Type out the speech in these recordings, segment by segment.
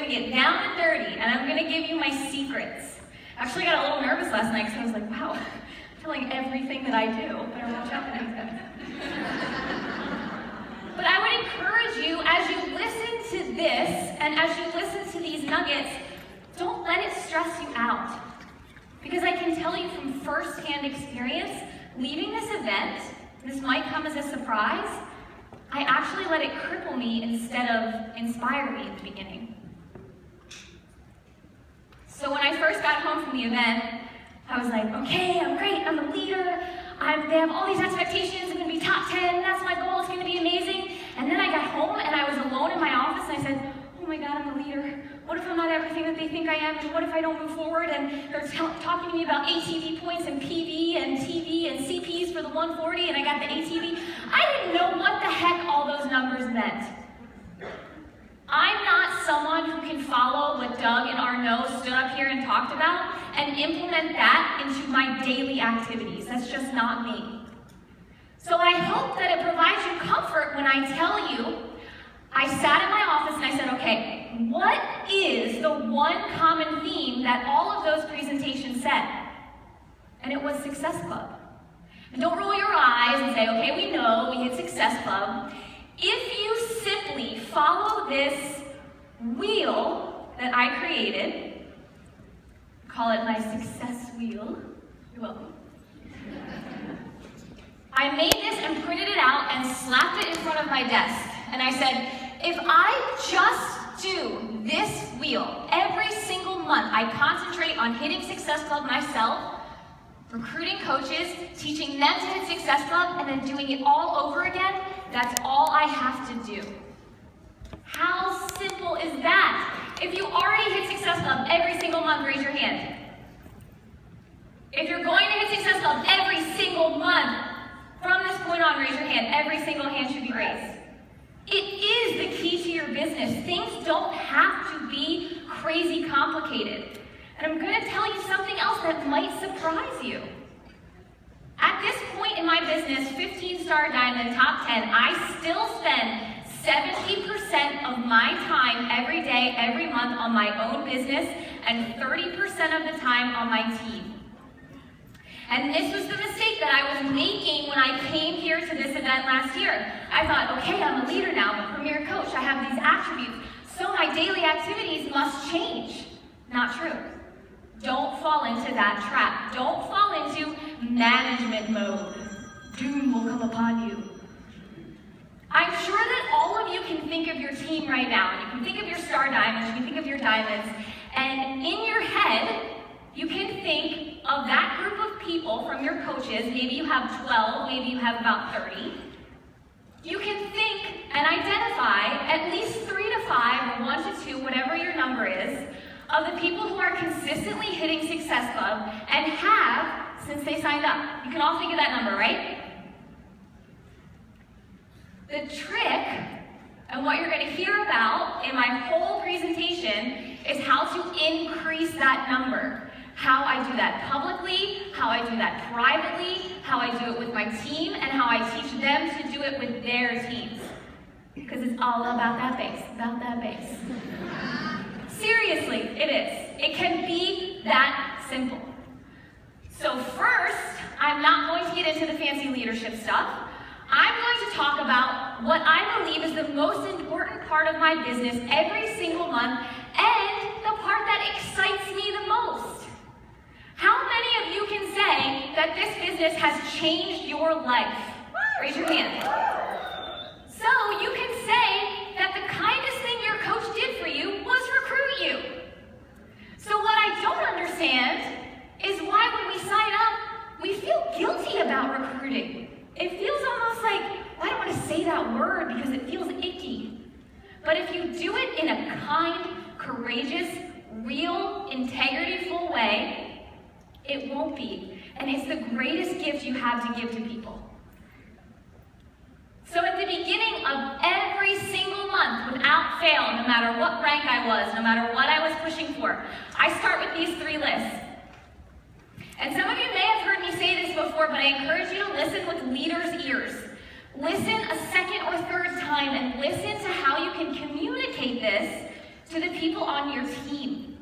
gonna get down and dirty, and I'm gonna give you my secrets. Actually, I got a little nervous last night because I was like, wow, I'm telling everything that I do. Better watch out for these guys. But I would encourage you, as you listen to this, and as you listen to these nuggets, don't let it stress you out. Because I can tell you from first-hand experience, leaving this event, this might come as a surprise, I actually let it cripple me instead of inspire me at the beginning. So when I first got home from the event, I was like, okay, I'm great, I'm a leader, they have all these expectations, I'm gonna be top 10, that's my goal, it's gonna be amazing. And then I got home and I was alone in my office and I said, oh my God, I'm a leader. What if I'm not everything that they think I am? And what if I don't move forward? And they're talking to me about ATV points and PV and TV and CPs for the 140 and I got the ATV. I didn't know what the heck all those numbers meant. I'm not someone who can follow what Doug and Arnaud stood up here and talked about and implement that into my daily activities. That's just not me. So I hope that it provides you comfort when I tell you, I sat in my office and I said, okay, what is the one common theme that all of those presentations said? And it was Success Club. And don't roll your eyes and say, okay, we know, we hit Success Club. If you simply follow this wheel that I created, call it my success wheel, you're welcome. I made this and printed it out and slapped it in front of my desk. And I said, if I just do this wheel every single month, I concentrate on hitting Success Club myself, recruiting coaches, teaching them to hit Success Club, and then doing it all over again, that's all I have to do. How simple is that? If you already hit Success Club every single month, raise your hand. If you're going to hit Success Club every single month, from this point on, raise your hand. Every single hand should be raised. It is the key to your business. Things don't have to be crazy complicated. And I'm going to tell you something else that might surprise you. At this point in my business, 15-star diamond, top 10, I still spend 70% of my time every day, every month on my own business, and 30% of the time on my team. And this was the mistake that I was making when I came here to this event last year. I thought, okay, I'm a leader now, I'm a premier coach, I have these attributes, so my daily activities must change. Not true. Don't fall into that trap. Don't fall into management mode. Doom will come upon you. I'm sure that all of you can think of your team right now, and you can think of your star diamonds, you can think of your diamonds, and in your head, you can think of that group of people from your coaches. Maybe you have 12, maybe you have about 30. You can think and identify at least 3 to 5 or 1 to 2, whatever your number is, of the people who are consistently hitting Success Club and have since they signed up. You can all think of that number, right? The trick, and what you're going to hear about in my whole presentation, is how to increase that number. How I do that publicly, how I do that privately, how I do it with my team, and how I teach them to do it with their teams. Because it's all about that base, Seriously, it is. It can be that simple. So first, I'm not going to get into the fancy leadership stuff. I'm going to talk about what I believe is the most important part of my business every single month, and the part that excites me the most. How many of you can say that this business has changed your life? Raise your hand. So you can say that the kindest thing your coach did for you was recruit you. So what I don't understand is why when we sign up, we feel guilty about recruiting. It feels almost like, I don't want to say that word because it feels icky. But if you do it in a kind, courageous, real, integrity-full way, it won't be. And it's the greatest gift you have to give to people. So at the beginning of every single month, without fail, no matter what rank I was, no matter what I was pushing for, I start with these 3 lists. And some of you may have heard me say this before, but I encourage you to listen with leaders' ears. Listen a second or third time and listen to how you can communicate this to the people on your team.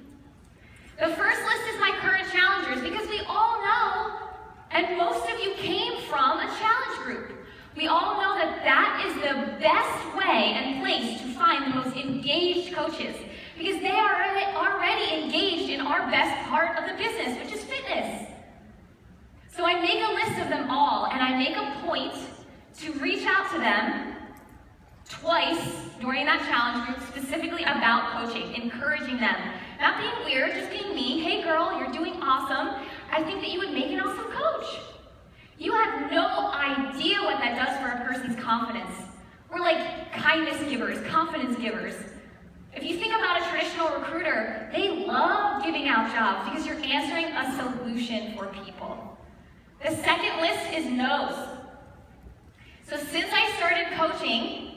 The first list is my current challengers, because we all know, and most of you came from a challenge group. We all know that that is the best way and place to find the most engaged coaches, because they are already engaged in our best part of the business, which is fitness. So I make a list of them all, and I make a point to reach out to them twice during that challenge group, specifically about coaching, encouraging them. Not being weird, just being me. Hey girl, you're doing awesome. I think that you would make an awesome coach. You have no idea what that does for a person's confidence. We're like kindness givers, confidence givers. If you think about a traditional recruiter, they love giving out jobs because you're answering a solution for people. The second list is no's. So since I started coaching,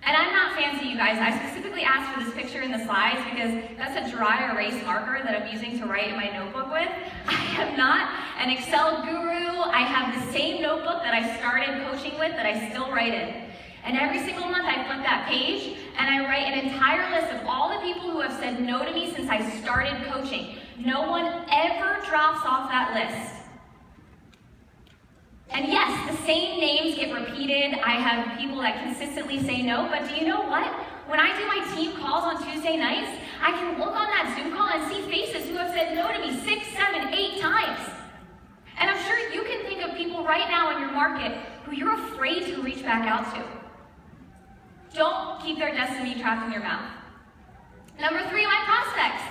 and I'm not fancy, you guys, I specifically asked for this picture in the slides because that's a dry erase marker that I'm using to write in my notebook with. I am not an Excel guru. I have the same notebook that I started coaching with that I still write in. And every single month I flip that page and I write an entire list of all the people who have said no to me since I started coaching. No one ever drops off that list. And yes, the same names get repeated. I have people that consistently say no, but do you know what? When I do my team calls on Tuesday nights, I can look on that Zoom call and see faces who have said no to me 6, 7, 8 times. And I'm sure you can think of people right now in your market who you're afraid to reach back out to. Don't keep their destiny trapped in your mouth. Number 3, my prospects.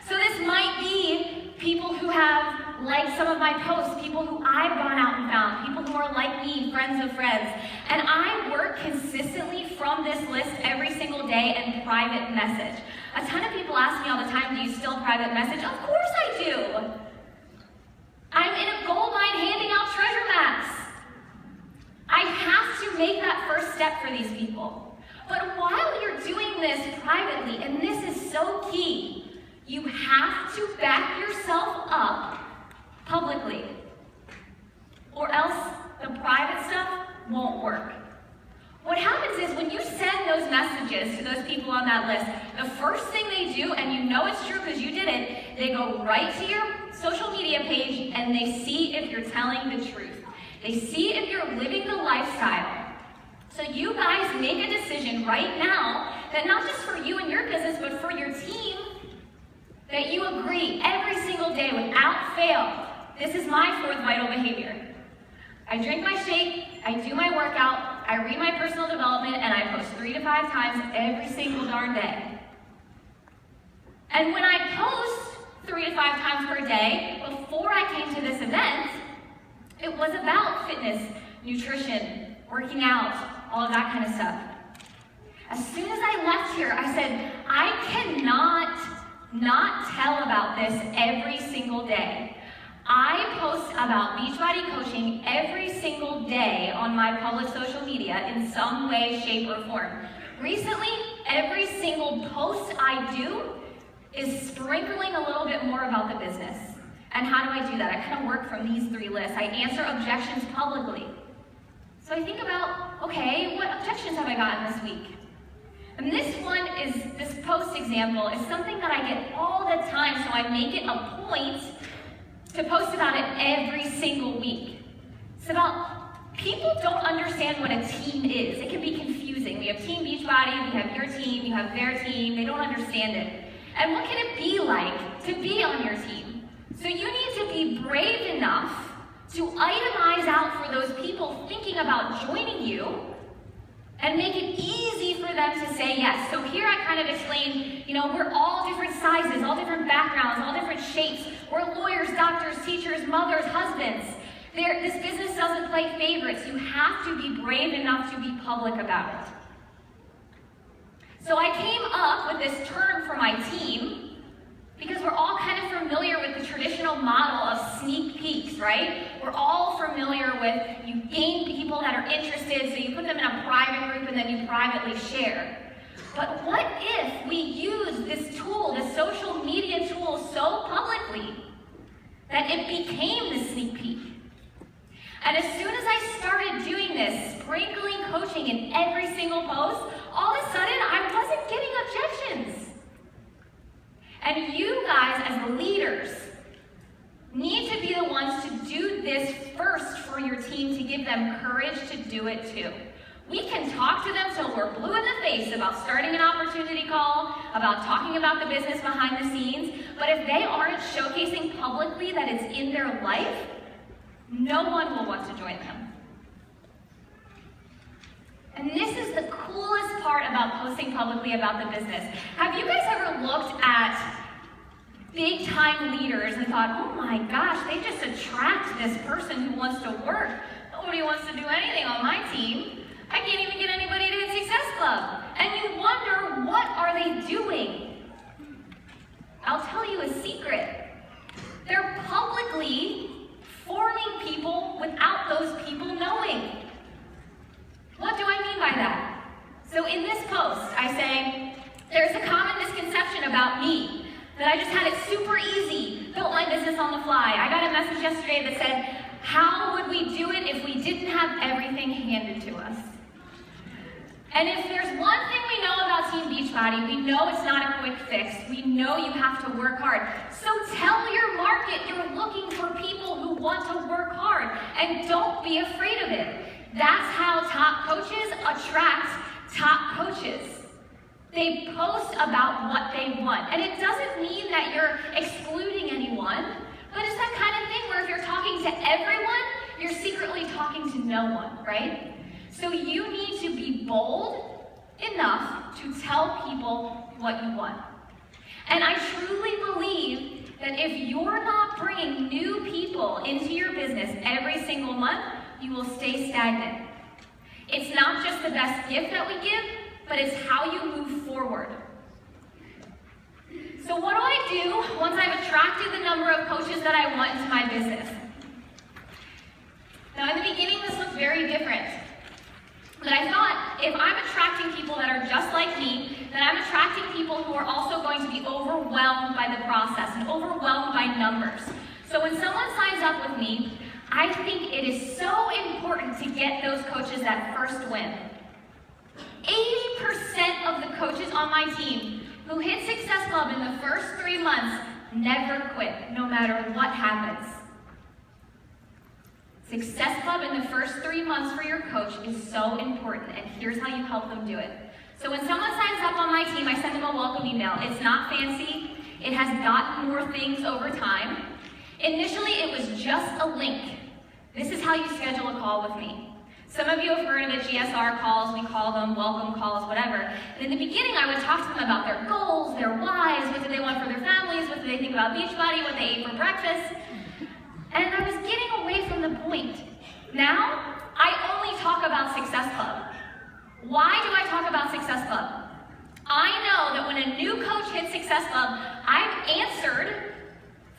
So this might be people who have liked some of my posts, people who I've gone out and found, people who are like me, friends of friends. And I work consistently from this list every single day and private message. A ton of people ask me all the time, do you still private message? Of course I do. I'm in a gold mine handing out treasure maps. I have to make that first step for these people. But while you're doing this privately, and this is so key, you have to back yourself up publicly, or else the private stuff won't work. What happens is when you send those messages to those people on that list, the first thing they do, and you know it's true because you did it, they go right to your social media page and they see if you're telling the truth. They see if you're living the lifestyle. So you guys make a decision right now that not just for you and your business, but for your team, that you agree every single day without fail. This is my 4th vital behavior. I drink my shake, I do my workout, I read my personal development, and I post 3 to 5 times every single darn day. And when I post 3 to 5 times per day, before I came to this event, it was about fitness, nutrition, working out, all of that kind of stuff. As soon as I left here, I said, I cannot not tell about this every single day. I post about Beachbody coaching every single day on my public social media in some way, shape, or form. Recently, every single post I do is sprinkling a little bit more about the business. And how do I do that? I kind of work from these 3 lists. I answer objections publicly. So I think about, okay, what objections have I gotten this week? And this post example is something that I get all the time, so I make it a point to post about it every single week. It's about, people don't understand what a team is. It can be confusing. We have Team Beachbody, we have your team, you have their team, they don't understand it. And what can it be like to be on your team? So you need to be brave enough to itemize out for those people thinking about joining you and make it easy for them to say yes. So here I kind of explain, we're all different sizes, all different backgrounds, all different shapes. We're lawyers, doctors, teachers, mothers, husbands. This business doesn't play favorites. You have to be brave enough to be public about it. So I came up with this term for my team because we're all kind of familiar with the traditional model of sneak peeks, right? We're all familiar with, you gain people that are interested, so you put them in a private group and then you privately share. But what if we use this tool, this social media tool, so publicly that it became the sneak peek? And as soon as I started doing this, sprinkling coaching in every single post, all of a sudden I wasn't getting objections. them courage to do it too. We can talk to them till we're blue in the face about starting an opportunity call, about talking about the business behind the scenes, but if they aren't showcasing publicly that it's in their life, no one will want to join them. And this is the coolest part about posting publicly about the business. Have you guys ever looked at big time leaders and thought, oh my gosh, they just attract this person who wants to work. Nobody wants to do anything on my team. I can't even get anybody to hit Success Club. And you wonder, what are they doing? I'll tell you a secret. They're publicly forming people without those people knowing. What do I mean by that? So in this post, I say, there's a common misconception about me, that I just had it super easy, built my business on the fly. I got a message yesterday that said, how would we do it if we didn't have everything handed to us? And if there's one thing we know about Team Beachbody, we know it's not a quick fix. We know you have to work hard. So tell your market you're looking for people who want to work hard, and don't be afraid of it. That's how top coaches attract top coaches. They post about what they want. And it doesn't mean that you're excluding anyone, but it's that kind of thing where if you're talking to everyone, you're secretly talking to no one, right? So you need to be bold enough to tell people what you want. And I truly believe that if you're not bringing new people into your business every single month, you will stay stagnant. It's not just the best gift that we give, but it's how you move forward. So what do I do once I've attracted the number of coaches that I want into my business? Now in the beginning this looked very different. But I thought, if I'm attracting people that are just like me, then I'm attracting people who are also going to be overwhelmed by the process and overwhelmed by numbers. So when someone signs up with me, I think it is so important to get those coaches that first win. 80% of the coaches on my team who hit Success Club in the first 3 months never quit, no matter what happens. Success Club in the first 3 months for your coach is so important, and here's how you help them do it. So when someone signs up on my team, I send them a welcome email. It's not fancy. It has gotten more things over time. Initially, it was just a link. This is how you schedule a call with me. Some of you have heard of the GSR calls. We call them welcome calls, whatever. And in the beginning, I would talk to them about their goals, their whys, what do they want for their families, what do they think about Beachbody, what they ate for breakfast. And I was getting away from the point. Now, I only talk about Success Club. Why do I talk about Success Club? I know that when a new coach hits Success Club, I've answered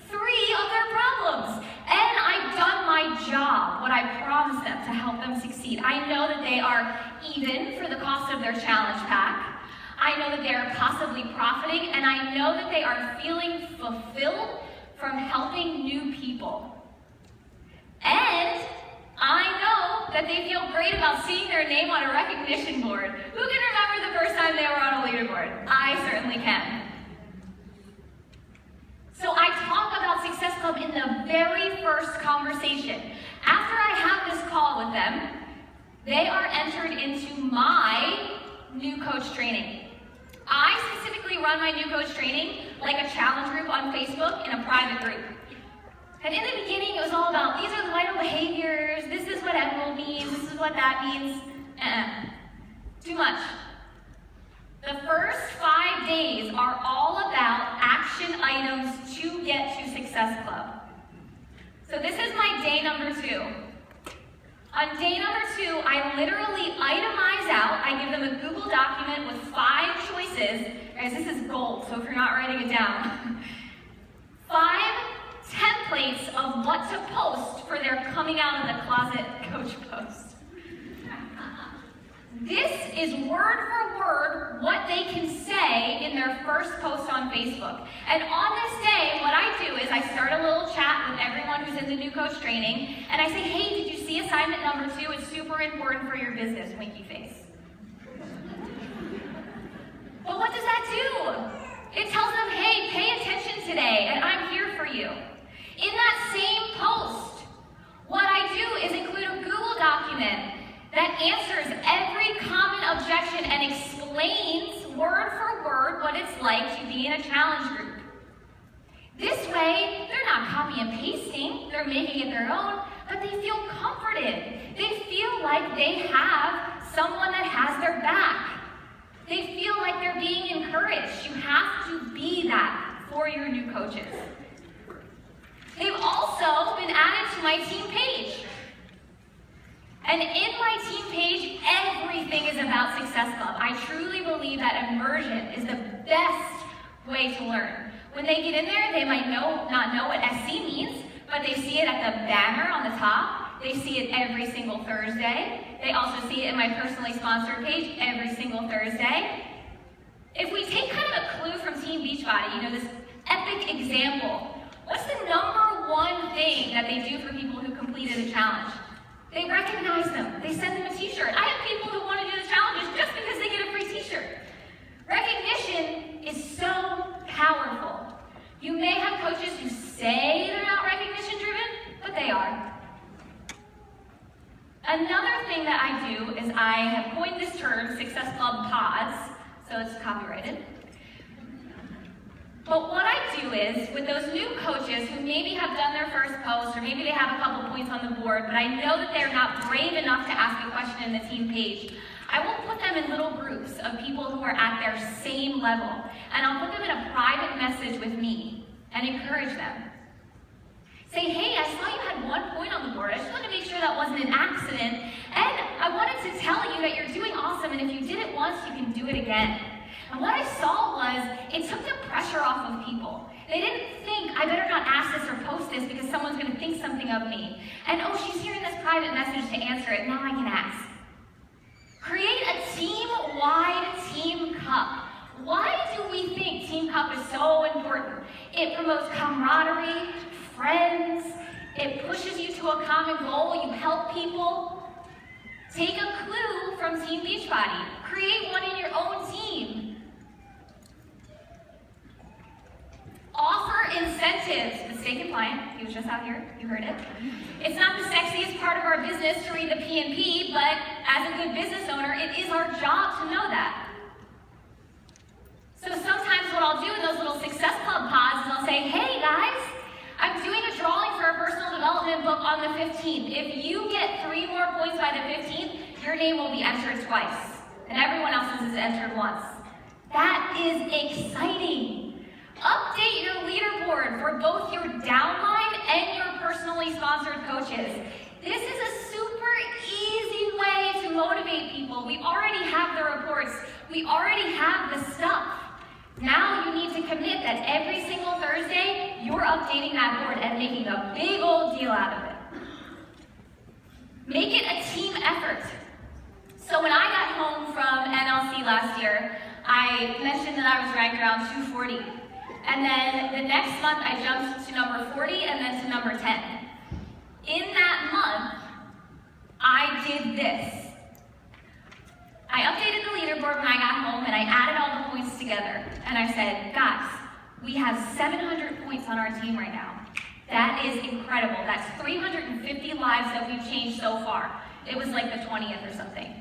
3 of their problems. And I've done my job, what I promised them to help them succeed. I know that they are even for the cost of their challenge pack. I know that they are possibly profiting, and I know that they are feeling fulfilled from helping new people. And I know that they feel great about seeing their name on a recognition board. Who can remember the first time they were on a leaderboard? I certainly can. So I talk about Success Club in the very first conversation. After I have this call with them, they are entered into my new coach training. I specifically run my new coach training like a challenge group on Facebook in a private group. And in the beginning, it was all about, these are the vital behaviors, this is what Engle means, this is what that means. Too much. The first 5 days are all about action items to get to Success Club. So this is my day number 2. On day number 2, I literally itemize out, I give them a Google document with 5 choices. Guys, this is gold, so if you're not writing it down. 5 templates of what to post for their coming out of the closet coach post. This is word for word what they can say in their first post on Facebook. And on this day, what I do is I start a little chat with everyone who's in the new coach training, and I say, hey, did you see assignment number 2? It's super important for your business, winky face. But what does that do? It tells them, hey, pay attention today, and I'm here for you. In that same post, what I do is include a Google document that answers every common objection and explains word for word what it's like to be in a challenge group. This way, they're not copy and pasting, they're making it their own, but they feel comforted. They feel like they have someone that has their back. They feel like they're being encouraged. You have to be that for your new coaches. They've also been added to my team page. And in my team page, everything is about Success Club. I truly believe that immersion is the best way to learn. When they get in there, they might not know what SC means, but they see it at the banner on the top. They see it every single Thursday. They also see it in my personally sponsored page every single Thursday. If we take kind of a clue from Team Beachbody, this epic example, what's the number one thing that they do for people who completed a challenge? They recognize them. They send them a t-shirt. I have people who want to do the challenges just because they get a free t-shirt. Recognition is so powerful. You may have coaches who say they're not recognition driven, but they are. Another thing that I do is I have coined this term, Success Club Pods, so it's copyrighted. But what I do is, with those new coaches who maybe have done their first post, or maybe they have a couple points on the board, but I know that they're not brave enough to ask a question in the team page, I will put them in little groups of people who are at their same level, and I'll put them in a private message with me and encourage them. Say, hey, I saw you had 1 point on the board. I just wanted to make sure that wasn't an accident, and I wanted to tell you that you're doing awesome, and if you did it once, you can do it again. And what I saw was, it took the pressure off of people. They didn't think, I better not ask this or post this because someone's going to think something of me. And oh, she's hearing this private message to answer it, now I can ask. Create a team-wide team cup. Why do we think Team Cup is so important? It promotes camaraderie, friends, it pushes you to a common goal, you help people. Take a clue from Team Beachbody. Create one in your own team. Offer incentives. But stay compliant. He was just out here. You heard it. It's not the sexiest part of our business to read the P&P, but as a good business owner, it is our job to know that. So sometimes what I'll do in those little Success Club pods is I'll say, hey guys, I'm doing a drawing for a personal development book on the 15th. If you get 3 more points by the 15th, your name will be entered twice, and everyone else's is entered once. That is exciting. Update your leaderboard for both your downline and your personally sponsored coaches. This is a super easy way to motivate people. We already have the reports. We already have the stuff. Now you need to commit that every single Thursday, you're updating that board and making a big old deal out of it. Make it a team effort. So when I got home from NLC last year, I mentioned that I was ranked around 240. And then the next month, I jumped to number 40 and then to number 10. In that month, I did this. I updated the leaderboard when I got home and I added all the points together. And I said, guys, we have 700 points on our team right now. That is incredible. That's 350 lives that we've changed so far. It was like the 20th or something.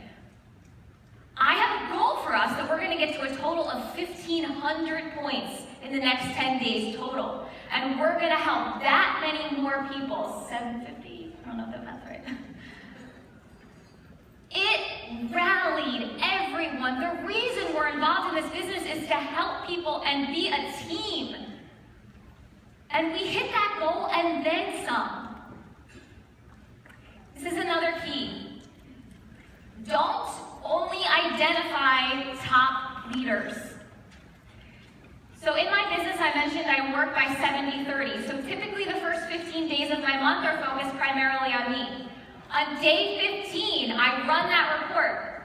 I have a goal for us that we're going to get to a total of 1,500 points in the next 10 days total. And we're going to help that many more people. 750? I don't know if that math's right. It rallied everyone. The reason we're involved in this business is to help people and be a team. And we hit that goal and then some. This is another key. Don't only identify top leaders. So in my business, I mentioned I work by 70-30. So typically the first 15 days of my month are focused primarily on me. On day 15, I run that report.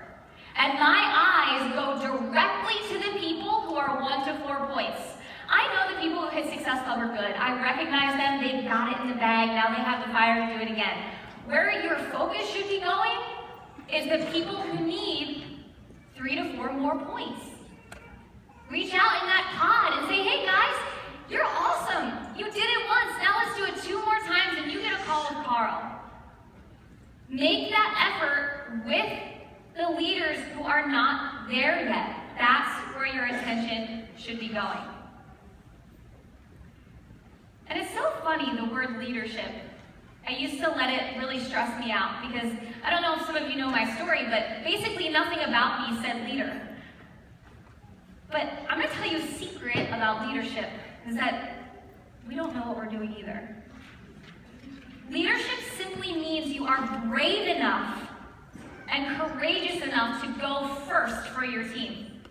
And my eyes go directly to the people who are 1 to 4 points. I know the people who hit Success Club are good. I recognize them, they've got it in the bag, now they have the fire to do it again. Where your focus should be going is the people who need 3 to 4 more points. Reach out in that pod and say, hey guys, you're awesome. You did it once, now let's do it 2 more times and you get a call with Carl. Make that effort with the leaders who are not there yet. That's where your attention should be going. And it's so funny, the word leadership. I used to let it really stress me out because I don't know if some of you know my story, but basically nothing about me said leader. But I'm going to tell you a secret about leadership, is that we don't know what we're doing either. Leadership simply means you are brave enough and courageous enough to go first for your team.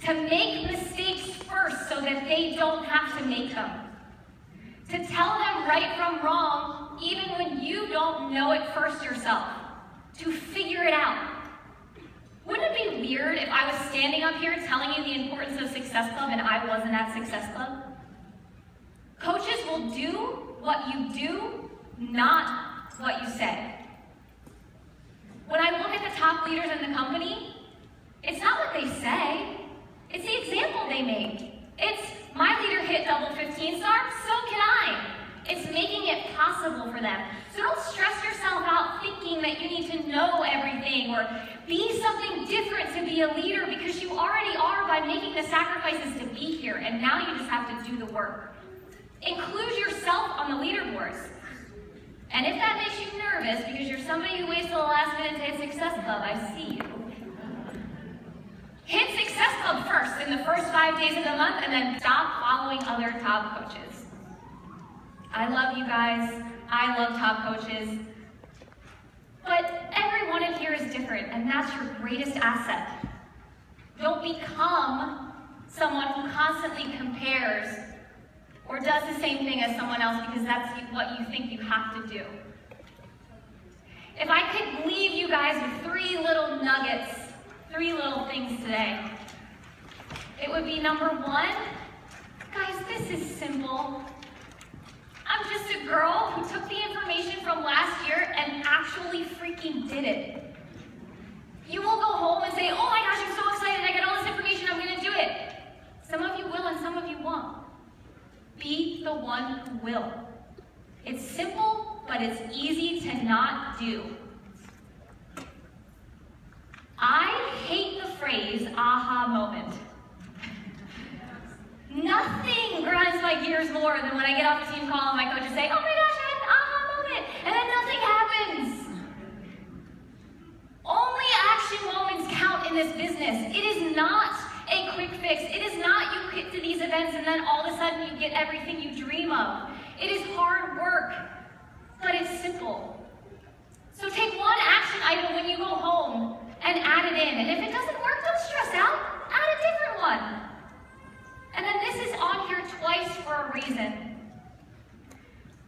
To make mistakes first so that they don't have to make them. To tell them right from wrong even when you don't know it first yourself. To figure it out. Wouldn't it be weird if I was standing up here telling you the importance of Success Club and I wasn't at Success Club? Coaches will do what you do, not what you say. When I look at the top leaders in the company, it's not what they say, it's the example they make. It's, my leader hit double 15 star, so can I. It's making it possible for them. So don't stress yourself out thinking that you need to know everything or be something different to be a leader, because you already are by making the sacrifices to be here, and now you just have to do the work. Include yourself on the leaderboards. And if that makes you nervous because you're somebody who waits till the last minute to hit Success Club, I see you. Hit Success Club first in the first 5 days of the month, and then stop following other top coaches. I love you guys. I love top coaches. But everyone in here is different, and that's your greatest asset. Don't become someone who constantly compares or does the same thing as someone else because that's what you think you have to do. If I could leave you guys with 3 little nuggets, 3 little things today, it would be number 1, guys, this is simple. I'm just a girl who took the information from last year and actually freaking did it. You will go home and say, oh my gosh, I'm so excited, I got all this information, I'm gonna do it. Some of you will and some of you won't. Be the one who will. It's simple, but it's easy to not do. I hate the phrase, aha moment. Nothing grinds my gears more than when I get off the team call and my coaches say, oh my gosh, I had an aha moment, and then nothing happens. Only action moments count in this business. It is not a quick fix. It is not you get to these events and then all of a sudden you get everything you dream of. It is hard work, but it's simple. So take one action item when you go home and add it in. And if it doesn't work, don't stress out. Add a different one. And then this is on here twice for a reason.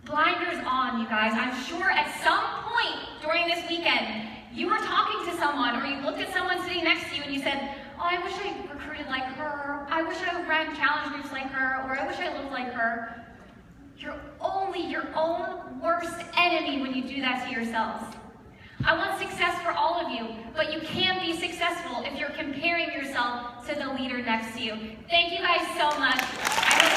Blinders on, you guys. I'm sure at some point during this weekend, you were talking to someone or you looked at someone sitting next to you and you said, oh, I wish I recruited like her. I wish I ran challenge groups like her, or I wish I looked like her. You're only your own worst enemy when you do that to yourselves. I want success for all of you, but you can't be successful if you're comparing yourself to the leader next to you. Thank you guys so much.